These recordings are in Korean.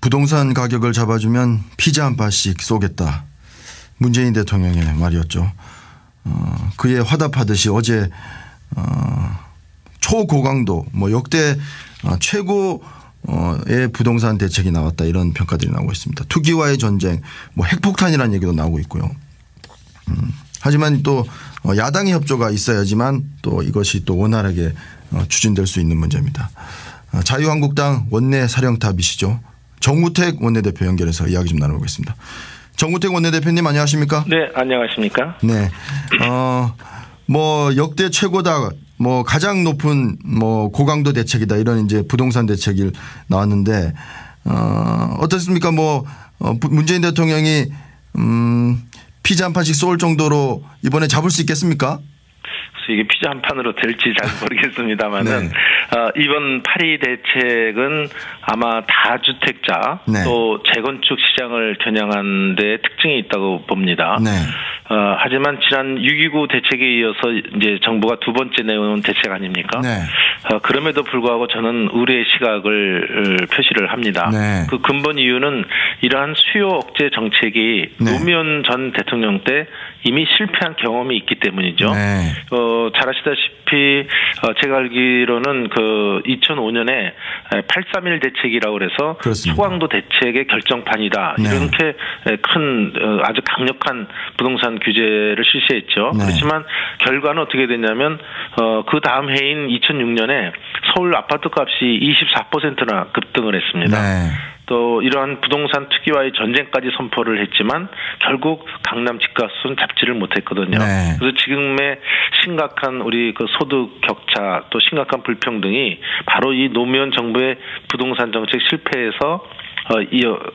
부동산 가격을 잡아주면 피자 한 판씩 쏘겠다. 문재인 대통령의 말이었죠. 그에 화답하듯이 어제 초고강도 역대 최고의 부동산 대책이 나왔다, 이런 평가들이 나오고 있습니다. 투기와의 전쟁, 핵폭탄이라는 얘기도 나오고 있고요. 하지만 또 야당의 협조가 있어야지만 또 이것이 또 원활하게 추진될 수 있는 문제입니다. 자유한국당 원내 사령탑이시죠. 정우택 원내대표 연결해서 이야기 좀 나눠보겠습니다. 정우택 원내대표님 안녕하십니까? 네, 안녕하십니까? 네. 역대 최고다, 가장 높은 고강도 대책이다, 이런 이제 부동산 대책이 나왔는데 어떻습니까? 문재인 대통령이 피자 한 판씩 쏠 정도로 이번에 잡을 수 있겠습니까? 이게 피자 한 판으로 될지 잘 모르겠습니다만은 네. 이번 8.2 대책은 아마 다주택자 네. 또 재건축 시장을 겨냥한 데 특징이 있다고 봅니다. 네. 하지만 지난 6.29 대책에 이어서 이제 정부가 두 번째 내놓은 대책 아닙니까? 네. 그럼에도 불구하고 저는 의뢰의 시각을 표시를 합니다. 네. 그 근본 이유는 이러한 수요 억제 정책이 네. 노무현 전 대통령 때 이미 실패한 경험이 있기 때문이죠. 네. 잘 아시다시피 제가 알기로는 2005년에 831 대책이라고 그래서 그렇습니다. 소강도 대책의 결정판이다. 네. 이렇게 큰 아주 강력한 부동산 규제를 실시했죠. 네. 그렇지만 결과는 어떻게 됐냐면 그 다음 해인 2006년에 서울 아파트 값이 24%나 급등을 했습니다. 네. 또 이러한 부동산 투기와의 전쟁까지 선포를 했지만 결국 강남 집값은 잡지를 못했거든요. 네. 그래서 지금의 심각한 우리 소득 격차 또 심각한 불평등이 바로 이 노무현 정부의 부동산 정책 실패에서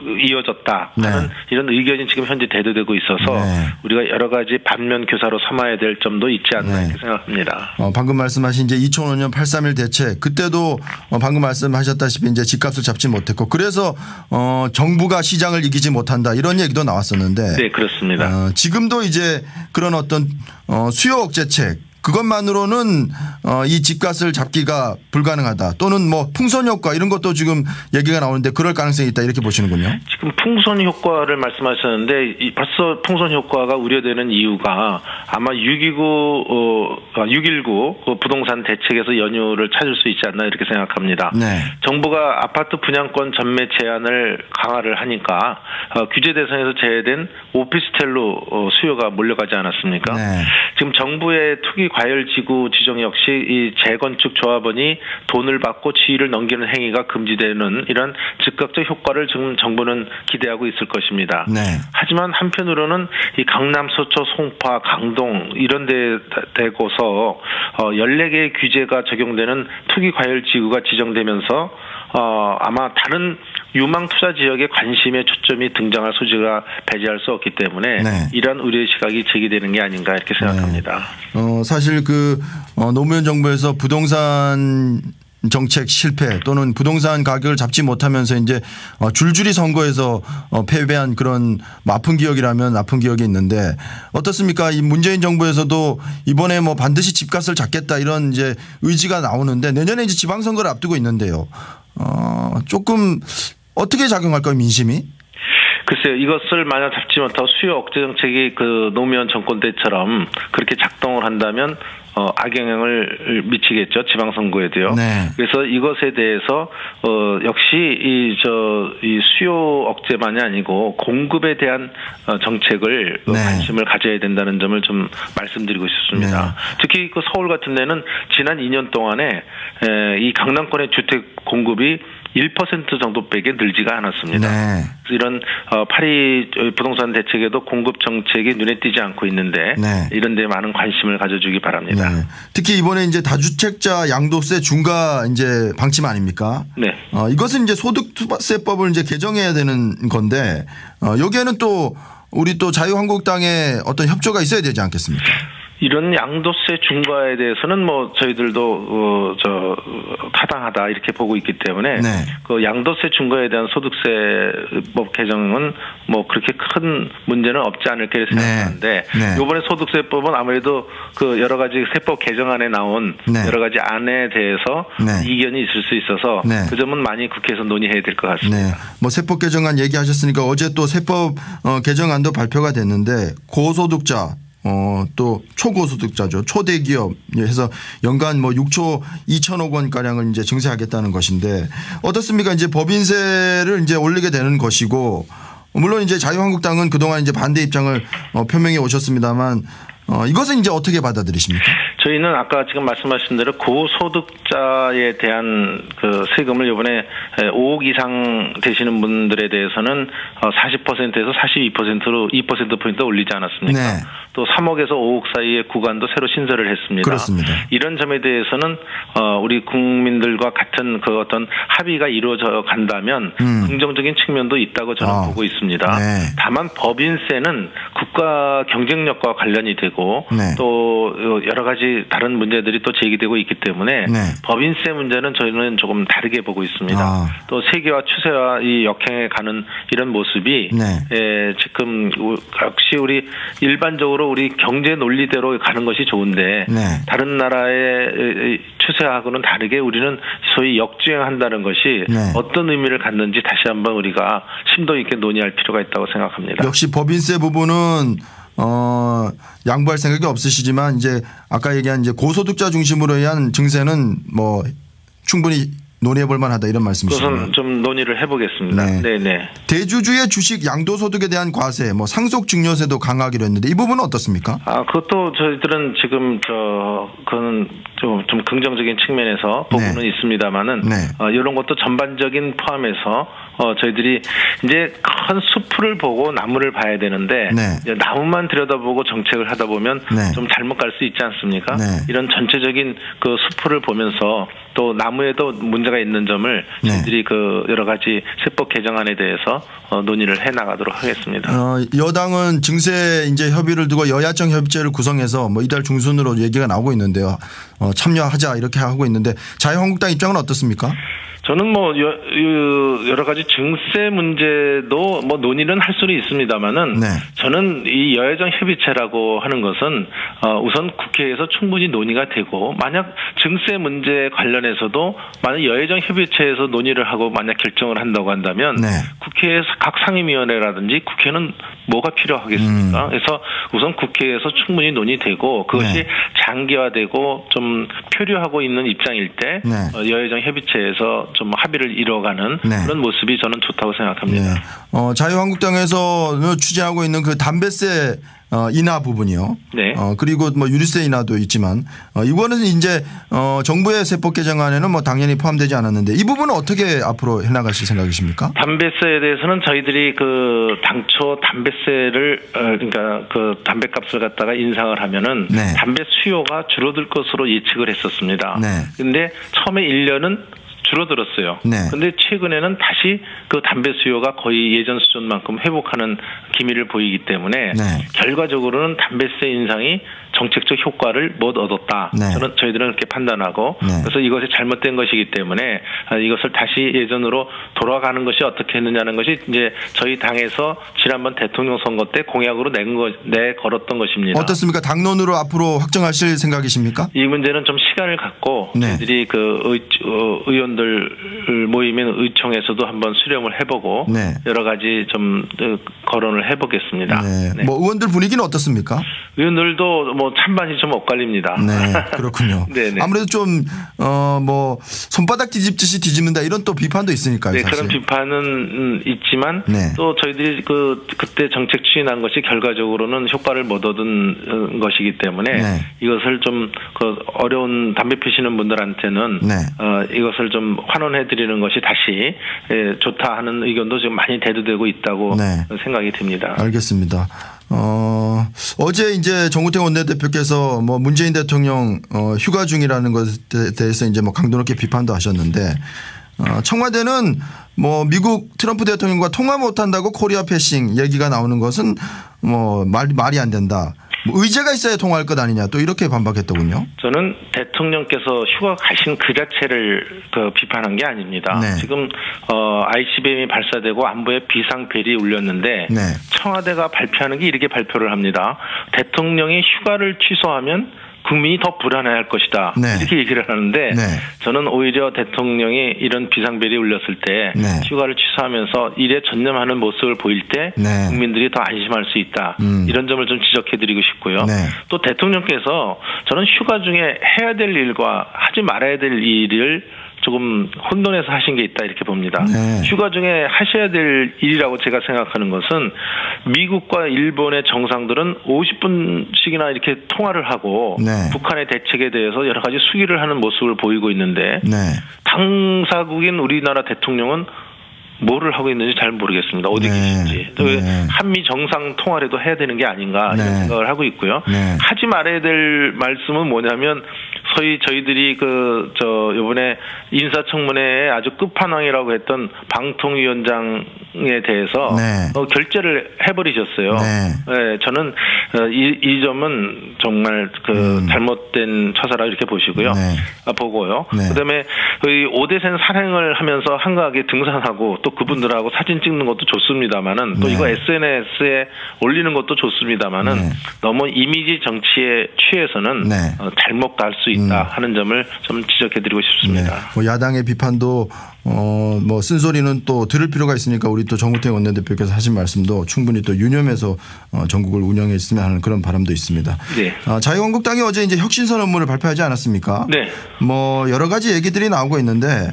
이어졌다 하는 네. 이런 의견이 지금 현재 대두되고 있어서 네. 우리가 여러 가지 반면 교사로 삼아야 될 점도 있지 않나 네. 이렇게 생각합니다. 방금 말씀하신 이제 2005년 831 대책, 그때도 방금 말씀하셨다시피 이제 집값을 잡지 못했고 그래서 정부가 시장을 이기지 못한다, 이런 얘기도 나왔었는데. 네, 그렇습니다. 지금도 이제 그런 어떤 수요 억제책, 그것만으로는 이 집값을 잡기가 불가능하다, 또는 풍선 효과 이런 것도 지금 얘기가 나오는데 그럴 가능성이 있다, 이렇게 보시는군요. 지금 풍선 효과를 말씀하셨는데 벌써 풍선 효과가 우려되는 이유가 아마 6.19 부동산 대책에서 연유를 찾을 수 있지 않나 이렇게 생각합니다. 네. 정부가 아파트 분양권 전매 제한을 강화를 하니까 규제 대상에서 제외된 오피스텔로 수요가 몰려가지 않았습니까? 네. 지금 정부의 투기 과열지구 지정 역시 이 재건축 조합원이 돈을 받고 지위를 넘기는 행위가 금지되는 이런 즉각적 효과를 지금 정부는 기대하고 있을 것입니다. 네. 하지만 한편으로는 이 강남, 서초, 송파, 강동 이런 데 되고서 14개의 규제가 적용되는 투기 과열지구가 지정되면서 아마 다른 유망 투자 지역에 관심의 초점이 등장할 소지가 배제할 수 없기 때문에 네. 이러한 우려의 시각이 제기되는 게 아닌가 이렇게 생각합니다. 사실 노무현 정부에서 부동산 정책 실패 또는 부동산 가격을 잡지 못하면서 이제 줄줄이 선거에서 패배한 그런 아픈 기억이라면 아픈 기억이 있는데 어떻습니까? 이 문재인 정부에서도 이번에 반드시 집값을 잡겠다, 이런 이제 의지가 나오는데 내년에 이제 지방선거를 앞두고 있는데요. 조금 어떻게 작용할까요, 민심이? 글쎄요, 이것을 만약 잡지 못하고 수요 억제 정책이 노무현 정권 때처럼 그렇게 작동을 한다면 악영향을 미치겠죠, 지방선거에도요. 네. 그래서 이것에 대해서 역시 이 수요 억제만이 아니고 공급에 대한 정책을 네. 관심을 가져야 된다는 점을 좀 말씀드리고 싶습니다. 네. 특히 서울 같은 데는 지난 2년 동안에 이 강남권의 주택 공급이 1% 정도밖에 늘지가 않았습니다. 네. 이런 8.2 부동산 대책에도 공급 정책이 눈에 띄지 않고 있는데 네. 이런 데 많은 관심을 가져주기 바랍니다. 네. 특히 이번에 이제 다주택자 양도세 중과 이제 방침 아닙니까? 네. 이것은 이제 소득세법을 이제 개정해야 되는 건데 여기에는 또 우리 또 자유한국당의 어떤 협조가 있어야 되지 않겠습니까? 이런 양도세 중과에 대해서는 뭐 저희들도 타당하다 이렇게 보고 있기 때문에 네. 그 양도세 중과에 대한 소득세법 개정은 뭐 그렇게 큰 문제는 없지 않을까 생각하는데 네. 이번에 소득세법은 아무래도 그 여러 가지 세법 개정안에 나온 네. 여러 가지 안에 대해서 네. 이견이 있을 수 있어서 네. 그 점은 많이 국회에서 논의해야 될 것 같습니다. 네. 뭐 세법 개정안 얘기하셨으니까 어제 또 세법 개정안도 발표가 됐는데 고소득자 또 초고소득자죠. 초대기업 해서 연간 뭐 6조 2천억 원 가량을 이제 증세하겠다는 것인데 어떻습니까? 이제 법인세를 이제 올리게 되는 것이고 물론 이제 자유한국당은 그동안 이제 반대 입장을 표명해 오셨습니다만 이것은 이제 어떻게 받아들이십니까? 저희는 아까 지금 말씀하신 대로 고소득자에 대한 그 세금을 이번에 5억 이상 되시는 분들에 대해서는 40%에서 42%로 2%포인트 올리지 않았습니까? 네. 또 3억에서 5억 사이의 구간도 새로 신설을 했습니다. 그렇습니다. 이런 점에 대해서는 우리 국민들과 같은 그 어떤 합의가 이루어져 간다면 긍정적인 측면도 있다고 저는 보고 있습니다. 네. 다만 법인세는 국가 경쟁력과 관련이 되고 네. 또 여러 가지 다른 문제들이 또 제기되고 있기 때문에 네. 법인세 문제는 저희는 조금 다르게 보고 있습니다. 또 세계와 추세와 이 역행해 가는 이런 모습이 네. 지금 역시 우리 일반적으로 우리 경제 논리대로 가는 것이 좋은데 네. 다른 나라의 추세하고는 다르게 우리는 소위 역주행한다는 것이 네. 어떤 의미를 갖는지 다시 한번 우리가 심도 있게 논의할 필요가 있다고 생각합니다. 역시 법인세 부분은 양보할 생각이 없으시지만 이제 아까 얘기한 이제 고소득자 중심으로 의한 증세는 뭐 충분히 논의해 볼 만하다 이런 말씀이시죠. 그것은 좀 논의를 해보겠습니다. 네. 네. 대주주의 주식 양도소득에 대한 과세, 뭐 상속증여세도 강화하기로 했는데 이 부분은 어떻습니까? 그것도 저희들은 지금 그건 좀 긍정적인 측면에서 보고는 있습니다만은 이런 것도 전반적인 포함해서 저희들이 이제 큰 숲을 보고 나무를 봐야 되는데 나무만 들여다보고 정책을 하다 보면 좀 잘못 갈 수 있지 않습니까? 이런 전체적인 그 숲을 보면서 또 나무에도 문제가 있는 점을 저희들이 그 여러 가지 세법 개정안에 대해서 논의를 해 나가도록 하겠습니다. 여당은 증세 이제 협의를 두고 여야정 협의체를 구성해서 뭐 이달 중순으로 얘기가 나오고 있는데요. 참여하자 이렇게 하고 있는데 자유한국당 입장은 어떻습니까? 저는 뭐 여러 가지 증세 문제도 뭐 논의는 할 수는 있습니다만은 저는 이 여야정 협의체라고 하는 것은 우선 국회에서 충분히 논의가 되고 만약 증세 문제 관련해서도 만약 여야정 협의체에서 논의를 하고 만약 결정을 한다고 한다면 국회에서 각 상임위원회라든지 국회는 뭐가 필요하겠습니까? 그래서 우선 국회에서 충분히 논의되고 그것이 장기화되고 좀 표류하고 있는 입장일 때 여야정 협의체에서 좀 합의를 이뤄가는 그런 모습이 저는 좋다고 생각합니다. 자유한국당에서 추진하고 있는 그 담배세 인하 부분이요. 그리고 뭐 유류세 인하도 있지만 이거는 이제 정부의 세법 개정안에는 뭐 당연히 포함되지 않았는데 이 부분은 어떻게 앞으로 해나가실 생각이십니까? 담배세에 대해서는 저희들이 그 당초 담배세를 그러니까 그 담배값을 갖다가 인상을 하면은 담배 수요가 줄어들 것으로 예측을 했었습니다. 그런데 처음에 1년은 줄어들었어요. 그런데 최근에는 다시 그 담배 수요가 거의 예전 수준만큼 회복하는 기미를 보이기 때문에 결과적으로는 담배세 인상이 정책적 효과를 못 얻었다. 저희들은 그렇게 판단하고 그래서 이것이 잘못된 것이기 때문에 이것을 다시 예전으로 돌아가는 것이 어떻게 했느냐는 것이 이제 저희 당에서 지난번 대통령 선거 때 공약으로 내걸었던 것입니다. 어떻습니까? 당론으로 앞으로 확정하실 생각이십니까? 이 문제는 좀 시간을 갖고 저희들이 그 의원들 모이면 의총에서도 한번 수렴을 해보고 여러 가지 좀 거론을 해보겠습니다. 뭐 의원들 분위기는 어떻습니까? 의원들도 뭐 찬반이 좀 엇갈립니다. 그렇군요. 아무래도 좀 뭐 손바닥 뒤집듯이 뒤집는다 이런 또 비판도 있으니까요. 사실. 그런 비판은 있지만 또 저희들이 그때 정책 추진한 것이 결과적으로는 효과를 못 얻은 것이기 때문에 이것을 좀 그 어려운 담배 피시는 분들한테는 이것을 좀 환원해 드리는 것이 다시 좋다 하는 의견도 지금 많이 대두되고 있다고 생각이 듭니다. 알겠습니다. 어제 이제 정우택 원내대표께서 뭐 문재인 대통령 휴가 중이라는 것에 대해서 이제 뭐 강도 높게 비판도 하셨는데 청와대는 뭐 미국 트럼프 대통령과 통화 못한다고 코리아 패싱 얘기가 나오는 것은 뭐 말이 안 된다. 뭐 의제가 있어야 통화할 것 아니냐 또 이렇게 반박했더군요. 저는 대통령께서 휴가 가신 그 자체를 비판한 게 아닙니다. 네. 지금 ICBM이 발사되고 안보에 비상벨이 울렸는데 네. 청와대가 발표하는 게 이렇게 발표를 합니다. 대통령이 휴가를 취소하면 국민이 더 불안해할 것이다. 네. 이렇게 얘기를 하는데 네. 저는 오히려 대통령이 이런 비상벨이 울렸을 때 네. 휴가를 취소하면서 일에 전념하는 모습을 보일 때 네. 국민들이 더 안심할 수 있다. 이런 점을 좀 지적해드리고 싶고요. 네. 또 대통령께서 저는 휴가 중에 해야 될 일과 하지 말아야 될 일을 조금 혼돈해서 하신 게 있다 이렇게 봅니다. 네. 휴가 중에 하셔야 될 일이라고 제가 생각하는 것은 미국과 일본의 정상들은 50분씩이나 이렇게 통화를 하고 네. 북한의 대책에 대해서 여러 가지 수기를 하는 모습을 보이고 있는데 네. 당사국인 우리나라 대통령은 뭐를 하고 있는지 잘 모르겠습니다. 어디 네. 계신지. 네. 한미 정상 통화라도 해야 되는 게 아닌가 네. 이런 생각을 하고 있고요. 네. 하지 말아야 될 말씀은 뭐냐면 소위 저희들이 요번에 인사청문회에 아주 끝판왕이라고 했던 방통위원장에 대해서 네. 결재를 해버리셨어요. 네. 네, 저는 이 점은 정말 잘못된 처사라 이렇게 보시고요. 네. 보고요. 네. 그다음에 오대산 산행을 하면서 한가하게 등산하고 또 그분들하고 사진 찍는 것도 좋습니다만은 또 네. 이거 SNS에 올리는 것도 좋습니다만은 네. 너무 이미지 정치에 취해서는 네. 잘못 갈 수 있다 하는 점을 좀 지적해드리고 싶습니다. 네. 뭐 야당의 비판도 뭐 쓴소리는 또 들을 필요가 있으니까 우리 또 정우택 원내대표께서 하신 말씀도 충분히 또 유념해서 전국을 운영했으면 하는 그런 바람도 있습니다. 네. 자유한국당이 어제 이제 혁신선언문을 발표하지 않았습니까? 네. 뭐 여러 가지 얘기들이 나오고 있는데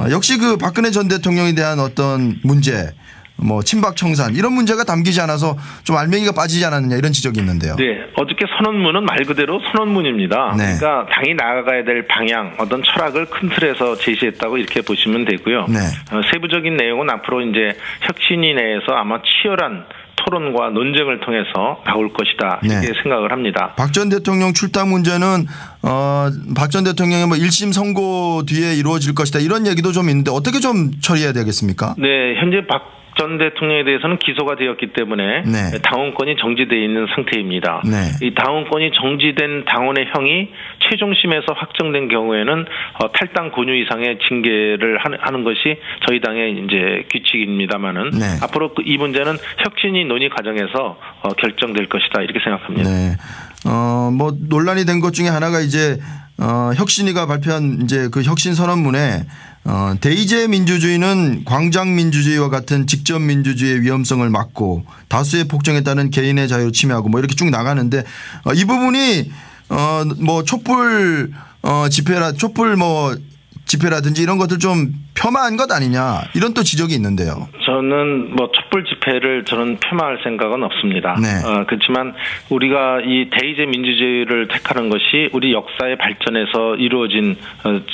역시 그 박근혜 전 대통령에 대한 어떤 문제, 뭐 친박 청산 이런 문제가 담기지 않아서 좀 알맹이가 빠지지 않았느냐 이런 지적이 있는데요. 네, 어저께 선언문은 말 그대로 선언문입니다. 네. 그러니까 당이 나아가야 될 방향, 어떤 철학을 큰 틀에서 제시했다고 이렇게 보시면 되고요. 네. 세부적인 내용은 앞으로 이제 혁신위 내에서 아마 치열한 토론과 논쟁을 통해서 나올 것이다 이렇게 네. 생각을 합니다. 박 전 대통령 출당 문제는 박 전 대통령의 뭐 1심 선고 뒤에 이루어질 것이다 이런 얘기도 좀 있는데 어떻게 좀 처리해야 되겠습니까? 네, 현재 박 전 대통령에 대해서는 기소가 되었기 때문에 네. 당원권이 정지되어 있는 상태입니다. 네. 이 당원권이 정지된 당원의 형이 최종심에서 확정된 경우에는 탈당 권유 이상의 징계를 하는 것이 저희 당의 이제 규칙입니다만은 네. 앞으로 이 문제는 혁신위 논의 과정에서 결정될 것이다 이렇게 생각합니다. 네. 뭐 논란이 된 것 중에 하나가 이제 혁신위가 발표한 이제 그 혁신 선언문에 대의제 민주주의는 광장 민주주의와 같은 직접 민주주의의 위험성을 막고 다수의 폭정에 따른 개인의 자유를 침해하고 뭐 이렇게 쭉 나가는데 이 부분이 뭐 촛불 집회라든지 이런 것들 좀 폄하한 것 아니냐 이런 또 지적이 있는데요. 저는 뭐 촛불 집회를 저는 폄하할 생각은 없습니다. 네. 그렇지만 우리가 이 대의제 민주주의를 택하는 것이 우리 역사의 발전에서 이루어진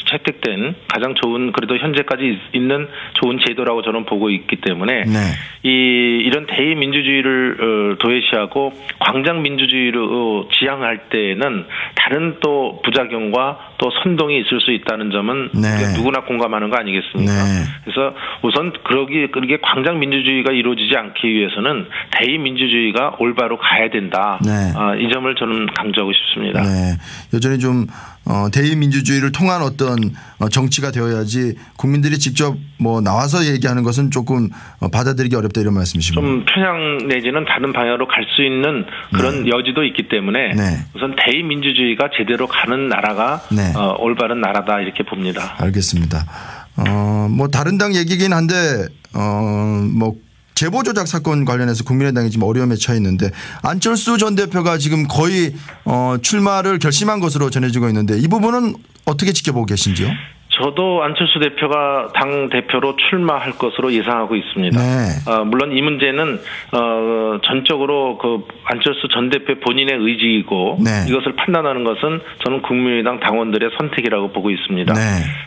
채택된 가장 좋은 그래도 현재까지 있는 좋은 제도라고 저는 보고 있기 때문에 네. 이런 대의 민주주의를 도외시하고 광장 민주주의로 지향할 때에는 다른 또 부작용과 또 선동이 있을 수 있다는 점은 네. 누구나 공감하는 거 아니겠습니까? 네. 그래서 우선 그러게 광장 민주주의가 이루어지지 않기 위해서는 대의 민주주의가 올바로 가야 된다. 네. 이 점을 저는 강조하고 싶습니다. 네. 여전히 좀 대의 민주주의를 통한 어떤 정치가 되어야지 국민들이 직접 뭐 나와서 얘기하는 것은 조금 받아들이기 어렵다 이런 말씀이십니다. 좀 편향 내지는 다른 방향으로 갈 수 있는 그런 여지도 있기 때문에 네. 우선 대의 민주주의가 제대로 가는 나라가 네. 올바른 나라다 이렇게 봅니다. 알겠습니다. 뭐 다른 당 얘기긴 한데 뭐 제보 조작 사건 관련해서 국민의당이 지금 어려움에 처해 있는데 안철수 전 대표가 지금 거의 출마를 결심한 것으로 전해지고 있는데 이 부분은 어떻게 지켜보고 계신지요? 저도 안철수 대표가 당 대표로 출마할 것으로 예상하고 있습니다. 네. 물론 이 문제는 전적으로 그 안철수 전 대표 본인의 의지이고 네. 이것을 판단하는 것은 저는 국민의당 당원들의 선택이라고 보고 있습니다. 네.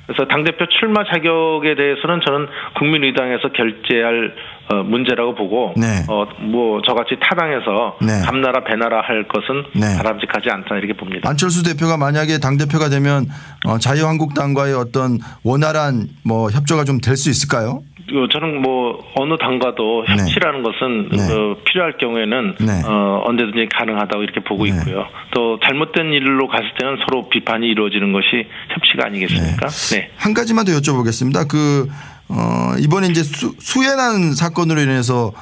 그래서 당 대표 출마 자격에 대해서는 저는 국민의당에서 결재할 문제라고 보고 네. 뭐 저같이 타당해서 네. 감나라 배나라 할 것은 네. 바람직하지 않다 이렇게 봅니다. 안철수 대표가 만약에 당 대표가 되면 자유한국당과의 어떤 원활한 뭐 협조가 좀 될 수 있을까요? 저는 뭐 어느 당과도 협치라는 것은 필요할 경우에는 네. 언제든지 가능하다고 이렇게 보고 네. 있고요. 또 잘못된 일로 갔을 때는 서로 비판이 이루어지는 것이 협치가 아니겠습니까? 네. 한 가지만 더 여쭤보겠습니다. 이번에 이제 수해난 사건으로 인해서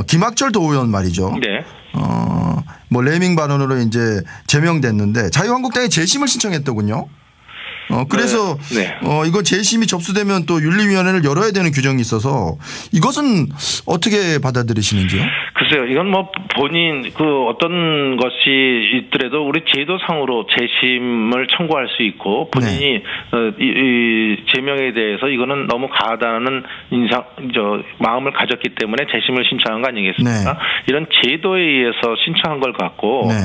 김학철 도의원 말이죠. 네. 뭐 레이밍 발언으로 이제 제명됐는데 자유한국당이 재심을 신청했더군요. 그래서 네. 이거 재심이 접수되면 또 윤리위원회를 열어야 되는 규정이 있어서 이것은 어떻게 받아들이시는지요? 글쎄요, 이건 뭐 본인 어떤 것이 있더라도 우리 제도상으로 재심을 청구할 수 있고 본인이 이 제명에 대해서 이거는 너무 과하다는 마음을 가졌기 때문에 재심을 신청한 거 아니겠습니까? 네. 이런 제도에 의해서 신청한 걸 갖고. 네.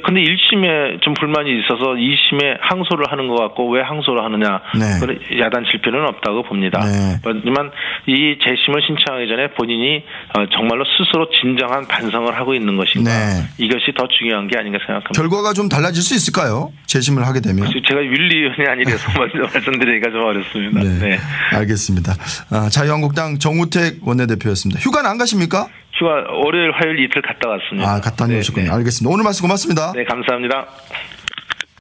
근데 1심에 좀 불만이 있어서 2심에 항소를 하는 것 같고 왜 항소를 하느냐. 네. 그건 야단칠 필요는 없다고 봅니다. 네. 하지만 이 재심을 신청하기 전에 본인이 정말로 스스로 진정한 반성을 하고 있는 것인가. 네. 이것이 더 중요한 게 아닌가 생각합니다. 결과가 좀 달라질 수 있을까요? 재심을 하게 되면. 제가 윤리위원이 아니라서 먼저 말씀드리기가 좀 어렵습니다. 네. 네. 알겠습니다. 자유한국당 정우택 원내대표였습니다. 휴가는 안 가십니까? 휴가 월요일, 화요일 이틀 갔다 왔습니다. 갔다 다녀오셨군요. 네. 알겠습니다. 오늘 말씀 고맙습니다. 네, 감사합니다.